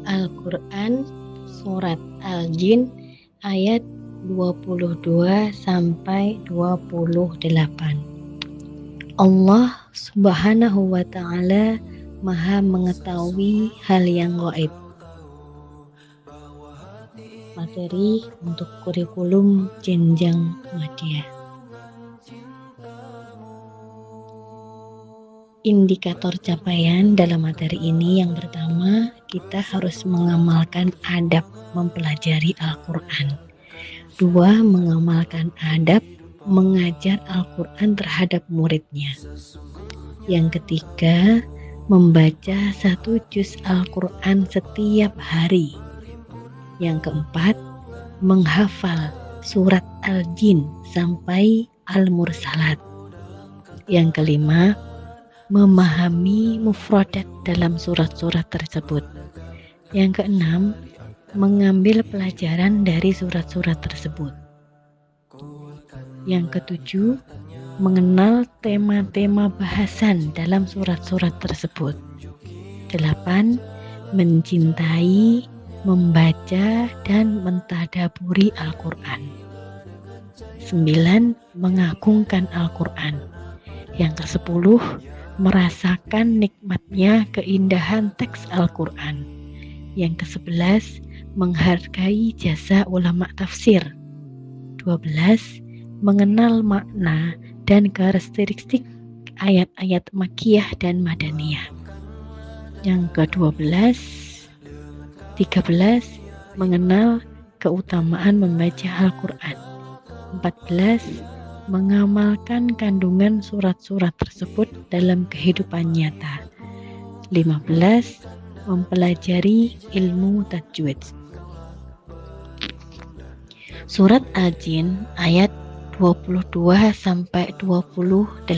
Al-Quran Surat Al-Jin ayat 22 sampai 28. Allah Subhanahu wa Ta'ala Maha mengetahui hal yang gaib. Materi untuk kurikulum jenjang media. Indikator capaian dalam materi ini yang pertama, kita harus mengamalkan adab mempelajari Al-Quran. 2. Mengamalkan adab mengajar Al-Quran terhadap muridnya. Yang ketiga, membaca 1 juz Al-Quran setiap hari. Yang keempat, menghafal surat Al-Jin sampai Al-Mursalat. Yang kelima, memahami mufradat dalam surat-surat tersebut. Yang keenam, mengambil pelajaran dari surat-surat tersebut. Yang ketujuh, mengenal tema-tema bahasan dalam surat-surat tersebut. 8. Mencintai, membaca, dan mentadaburi Al-Quran. 9. Mengagungkan Al-Quran. Yang ke-10, merasakan nikmatnya keindahan teks Al-Quran. Yang ke-11, menghargai jasa ulama tafsir. 12. Mengenal makna dan karakteristik ayat-ayat Makkiyah dan Madaniyah. Yang ke-12, 13. Mengenal keutamaan membaca Al-Quran. 14. Mengamalkan kandungan surat-surat tersebut dalam kehidupan nyata. 15. Mempelajari ilmu tajwid. Surat Al-Jin ayat 22 sampai 28.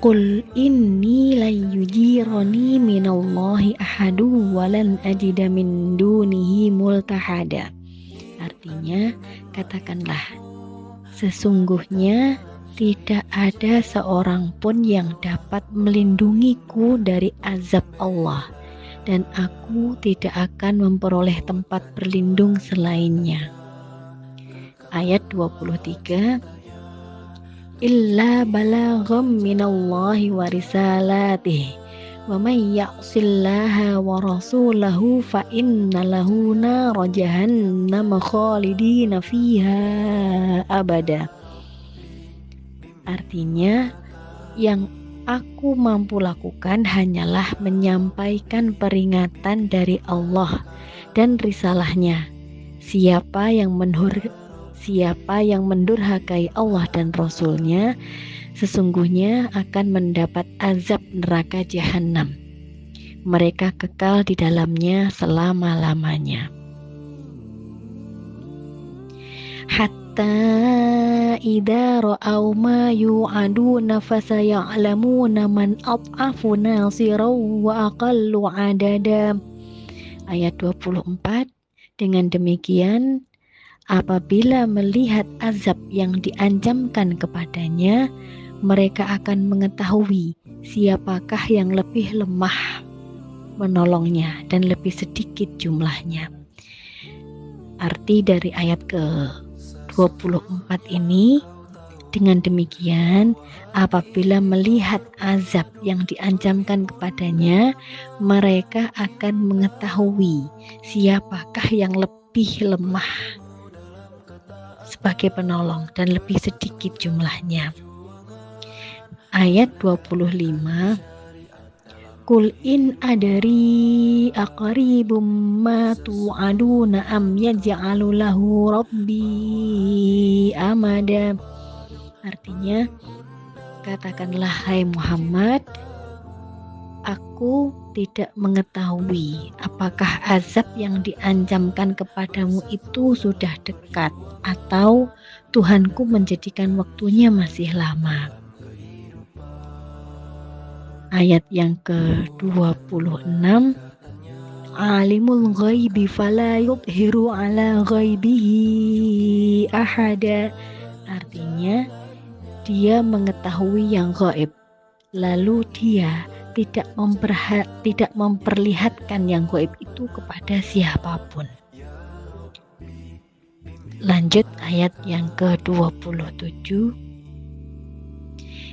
Qul inni lan yujirani minallahi ahadu walan ajida min dunihi multahada. Artinya, katakanlah, sesungguhnya tidak ada seorang pun yang dapat melindungiku dari azab Allah, dan aku tidak akan memperoleh tempat berlindung selainnya. Ayat 23, illa balagham minallahi wa risalatihi wa may ya'sillaha wa rasulahu fa inna lahu nar jahannam khalidina fiha abada. Artinya, yang aku mampu lakukan hanyalah menyampaikan peringatan dari Allah dan risalahnya. Siapa yang mendurhakai Allah dan Rasulnya, sesungguhnya akan mendapat azab neraka jahanam. Mereka kekal di dalamnya selama-lamanya. Hatta idza ra'aw ma yu'aduna fasaya'lamuna man ad'afu nasiran wa aqallu adada. Ayat 24. Dengan demikian, apabila melihat azab yang diancamkan kepadanya, mereka akan mengetahui siapakah yang lebih lemah menolongnya dan lebih sedikit jumlahnya. Arti dari ayat ke-24 ini, dengan demikian apabila melihat azab yang diancamkan kepadanya, mereka akan mengetahui siapakah yang lebih lemah sebagai penolong dan lebih sedikit jumlahnya. Ayat 25, Qul in adari aqribum ma tu'aduna am yaj'alu lahu rabbi amada. Artinya, katakanlah hai Muhammad, aku tidak mengetahui apakah azab yang diancamkan kepadamu itu sudah dekat atau Tuhanku menjadikan waktunya masih lama. Ayat yang ke-26, Alimul ghaibi fala yudhiru ala ghaibihi ahada. Artinya, dia mengetahui yang gaib, lalu dia tidak memperlihatkan yang gaib itu kepada siapapun. Lanjut ayat yang ke-27.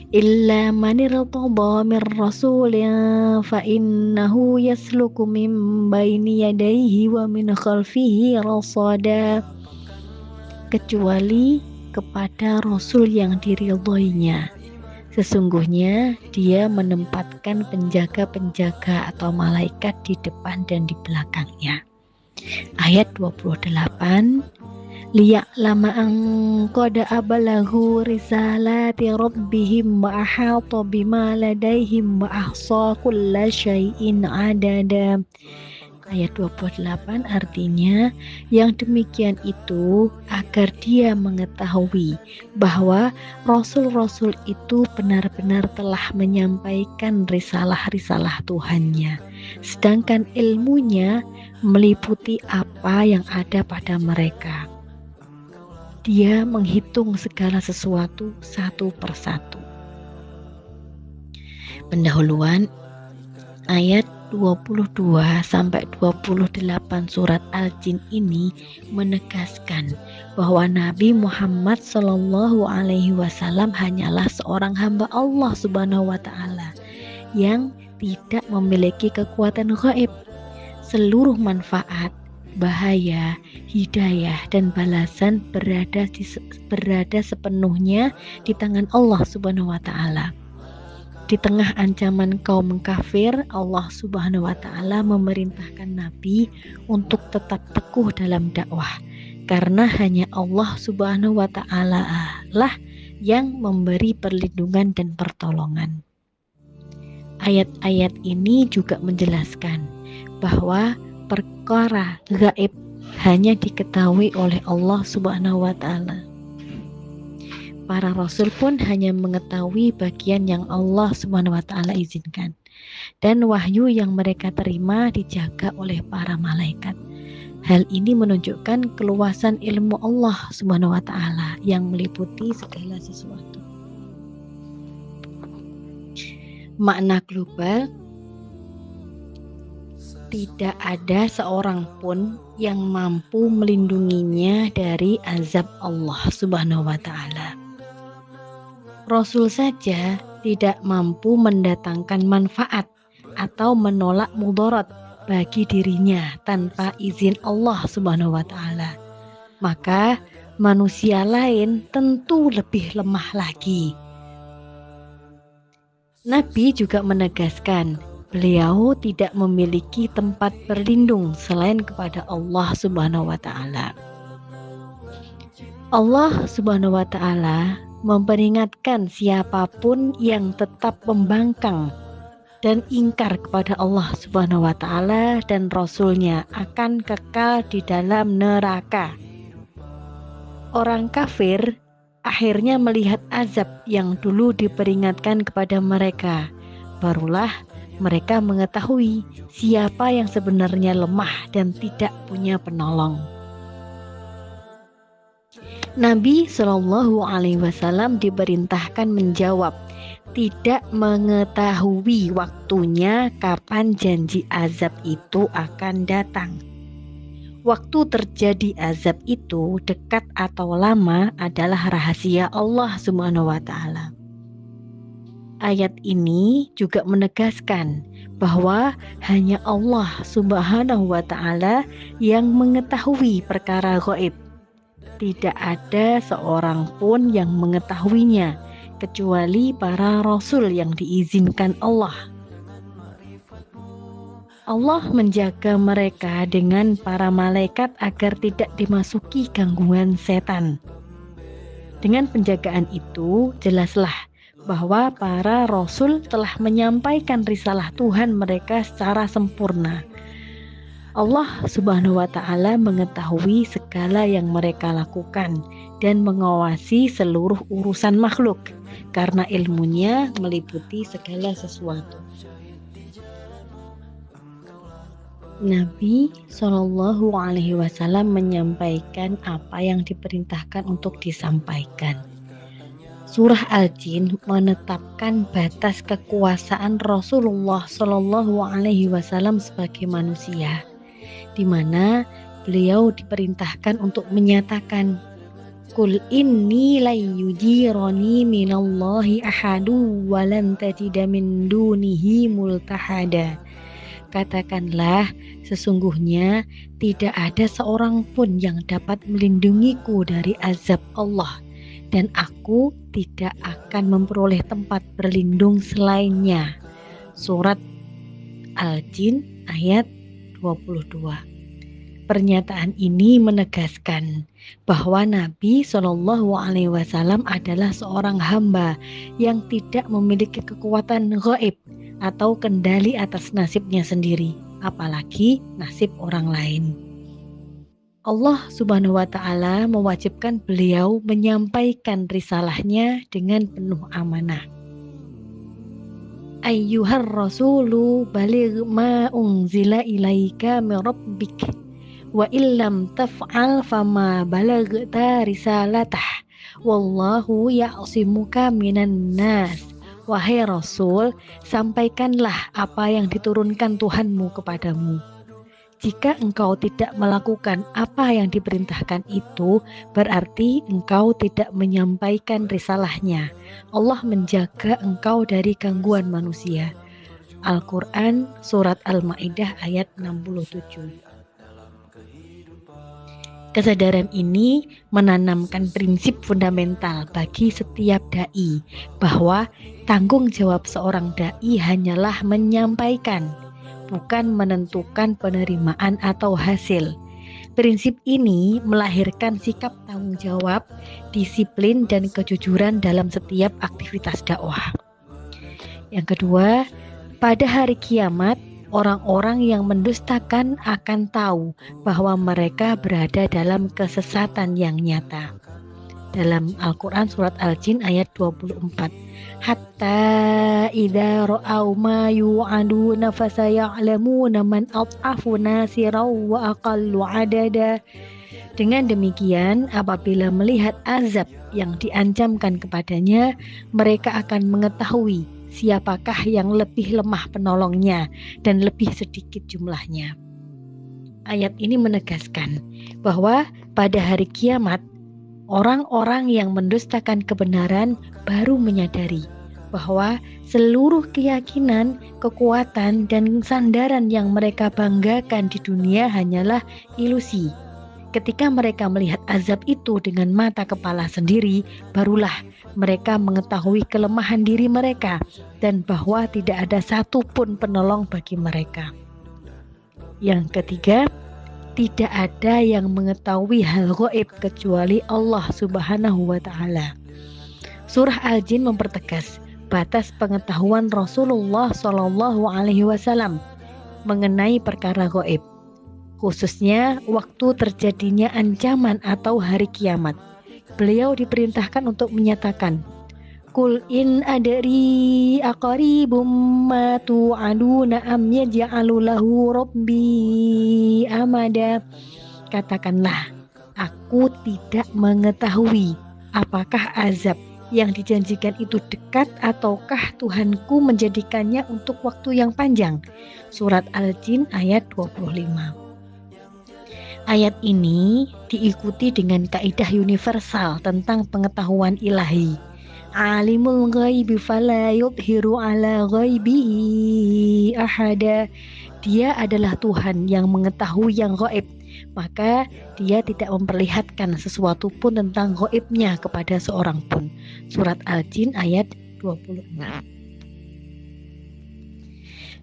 Illa man irtada min rasulin fa innahu yasluku min baini yadayhi wa min khalfihi rasada. Kecuali kepada rasul yang diridhoinya. Sesungguhnya dia menempatkan penjaga-penjaga atau malaikat di depan dan di belakangnya. Ayat 28. Liya'lama an qad abalaghu risalati rabbihim wa ahata bima ladaihim wa ahsa kulla syai'in adada. Ayat 28 artinya yang demikian itu agar dia mengetahui bahwa rasul-rasul itu benar-benar telah menyampaikan risalah-risalah Tuhannya, sedangkan ilmunya meliputi apa yang ada pada mereka. Dia menghitung segala sesuatu satu persatu. Pendahuluan ayat 22 sampai 28 surat Al-Jin ini menegaskan bahwa Nabi Muhammad Shallallahu Alaihi Wasallam hanyalah seorang hamba Allah Subhanahu Wa Taala yang tidak memiliki kekuatan gaib. Seluruh manfaat, bahaya, hidayah, dan balasan berada sepenuhnya di tangan Allah Subhanahu Wa Taala. Di tengah ancaman kaum kafir, Allah Subhanahu wa Ta'ala memerintahkan Nabi untuk tetap teguh dalam dakwah, karena hanya Allah Subhanahu wa Ta'ala lah yang memberi perlindungan dan pertolongan. Ayat-ayat ini juga menjelaskan bahwa perkara gaib hanya diketahui oleh Allah Subhanahu wa Ta'ala. Para rasul pun hanya mengetahui bagian yang Allah Subhanahu wa Ta'ala izinkan, dan wahyu yang mereka terima dijaga oleh para malaikat. Hal ini menunjukkan keluasan ilmu Allah Subhanahu wa Ta'ala yang meliputi segala sesuatu. Makna global: tidak ada seorang pun yang mampu melindunginya dari azab Allah Subhanahu wa Ta'ala. Rasul saja tidak mampu mendatangkan manfaat atau menolak mudarat bagi dirinya tanpa izin Allah Subhanahu wa Ta'ala. Maka manusia lain tentu lebih lemah lagi. Nabi juga menegaskan, beliau tidak memiliki tempat berlindung selain kepada Allah Subhanahu wa Ta'ala. Allah Subhanahu wa Ta'ala memperingatkan siapapun yang tetap membangkang dan ingkar kepada Allah Subhanahu wa Ta'ala dan Rasul-Nya akan kekal di dalam neraka. Orang kafir akhirnya melihat azab yang dulu diperingatkan kepada mereka. Barulah mereka mengetahui siapa yang sebenarnya lemah dan tidak punya penolong. Nabi Shallallahu Alaihi Wasallam diperintahkan menjawab, tidak mengetahui waktunya kapan janji azab itu akan datang. Waktu terjadi azab itu dekat atau lama adalah rahasia Allah Subhanahu wa Ta'ala. Ayat ini juga menegaskan bahwa hanya Allah Subhanahu wa Ta'ala yang mengetahui perkara gaib. Tidak ada seorang pun yang mengetahuinya kecuali para rasul yang diizinkan Allah. Allah menjaga mereka dengan para malaikat agar tidak dimasuki gangguan setan. Dengan penjagaan itu, jelaslah bahwa para rasul telah menyampaikan risalah Tuhan mereka secara sempurna. Allah Subhanahu wa Ta'ala mengetahui segala yang mereka lakukan dan mengawasi seluruh urusan makhluk, karena ilmunya meliputi segala sesuatu. Nabi Shallallahu Alaihi Wasallam menyampaikan apa yang diperintahkan untuk disampaikan. Surah Al-Jin menetapkan batas kekuasaan Rasulullah Shallallahu Alaihi Wasallam sebagai manusia, di mana beliau diperintahkan untuk menyatakan, Kul inni la yujirani minallahi ahadu walan tajida min dunihi multahada. Katakanlah, sesungguhnya tidak ada seorang pun yang dapat melindungiku dari azab Allah, dan aku tidak akan memperoleh tempat berlindung selainnya. Surat Al-Jin ayat 22. Pernyataan ini menegaskan bahwa Nabi Shallallahu Alaihi Wasallam adalah seorang hamba yang tidak memiliki kekuatan gaib atau kendali atas nasibnya sendiri, apalagi nasib orang lain. Allah Subhanahu wa Ta'ala mewajibkan beliau menyampaikan risalahnya dengan penuh amanah. Ayyuhar rasulu baligh ma unzila ilaika min rabbik wa illam taf'al fama balaghta risalatah wallahu ya'simuka minan nas. Wahai Rasul, sampaikanlah apa yang diturunkan Tuhanmu kepadamu. Jika engkau tidak melakukan apa yang diperintahkan itu, berarti engkau tidak menyampaikan risalahnya. Allah menjaga engkau dari gangguan manusia. Al-Quran Surat Al-Ma'idah ayat 67. Kesadaran ini menanamkan prinsip fundamental bagi setiap dai, bahwa tanggung jawab seorang dai hanyalah menyampaikan, bukan menentukan penerimaan atau hasil. Prinsip ini melahirkan sikap tanggung jawab, disiplin, dan kejujuran dalam setiap aktivitas dakwah. Yang kedua, pada hari kiamat, orang-orang yang mendustakan akan tahu bahwa mereka berada dalam kesesatan yang nyata. Dalam Al-Quran Surat Al-Jin ayat 24, Hatta idza ra'au ma yu'aduna fasaya'lamuna man ad'afu nasiraw wa aqallu adada. Dengan demikian, apabila melihat azab yang diancamkan kepadanya, mereka akan mengetahui siapakah yang lebih lemah penolongnya dan lebih sedikit jumlahnya. Ayat ini menegaskan bahwa pada hari kiamat, orang-orang yang mendustakan kebenaran baru menyadari bahwa seluruh keyakinan, kekuatan, dan sandaran yang mereka banggakan di dunia hanyalah ilusi. Ketika mereka melihat azab itu dengan mata kepala sendiri, barulah mereka mengetahui kelemahan diri mereka dan bahwa tidak ada satupun penolong bagi mereka. Yang ketiga, tidak ada yang mengetahui hal gaib kecuali Allah Subhanahu wa Ta'ala. Surah Al-Jin mempertegas batas pengetahuan Rasulullah Shallallahu Alaihi Wasallam mengenai perkara gaib, khususnya waktu terjadinya ancaman atau hari kiamat. Beliau diperintahkan untuk menyatakan, Kul in adri aqaribum ma tu'aduna am yaj'alu lahu rabbi amada. Katakanlah, aku tidak mengetahui apakah azab yang dijanjikan itu dekat ataukah Tuhanku menjadikannya untuk waktu yang panjang. Surat Al-Jin ayat 25. Ayat ini diikuti dengan kaidah universal tentang pengetahuan ilahi. Alimul ghaibi fala yudhiru ala ghaibihi ahada. Dia adalah Tuhan yang mengetahui yang gaib, maka dia tidak memperlihatkan sesuatu pun tentang gaibnya kepada seorang pun. Surat Al-Jin ayat 26.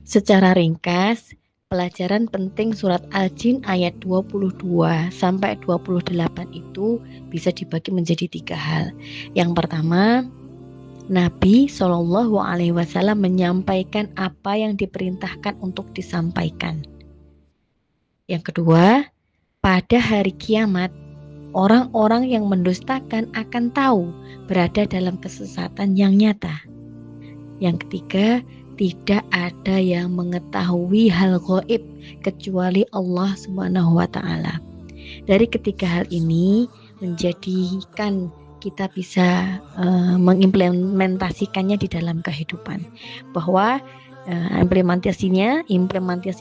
Secara ringkas, pelajaran penting surat Al-Jin ayat 22 sampai 28 itu bisa dibagi menjadi 3 hal. Yang pertama, Nabi Shallallahu Alaihi Wasallam menyampaikan apa yang diperintahkan untuk disampaikan. Yang kedua, pada hari kiamat, orang-orang yang mendustakan akan tahu berada dalam kesesatan yang nyata. Yang ketiga, tidak ada yang mengetahui hal gaib kecuali Allah Subhanahu wa Ta'ala. Dari ketiga hal ini menjadikan kita bisa mengimplementasikannya di dalam kehidupan, bahwa implementasi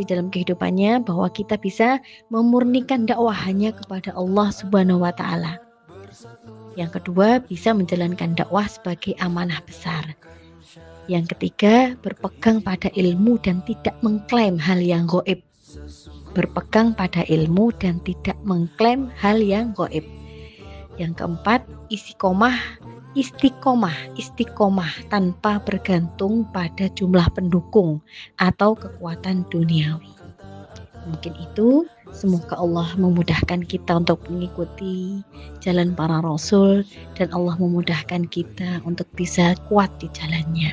dalam kehidupannya, bahwa kita bisa memurnikan dakwah hanya kepada Allah Subhanahu wa taala. Yang kedua, bisa menjalankan dakwah sebagai amanah besar. Yang ketiga, berpegang pada ilmu dan tidak mengklaim hal yang gaib. Berpegang pada ilmu dan tidak mengklaim hal yang gaib. Yang keempat, istiqomah tanpa bergantung pada jumlah pendukung atau kekuatan duniawi. Mungkin itu, semoga Allah memudahkan kita untuk mengikuti jalan para rasul, dan Allah memudahkan kita untuk bisa kuat di jalannya.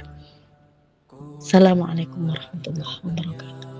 Assalamualaikum warahmatullahi wabarakatuh.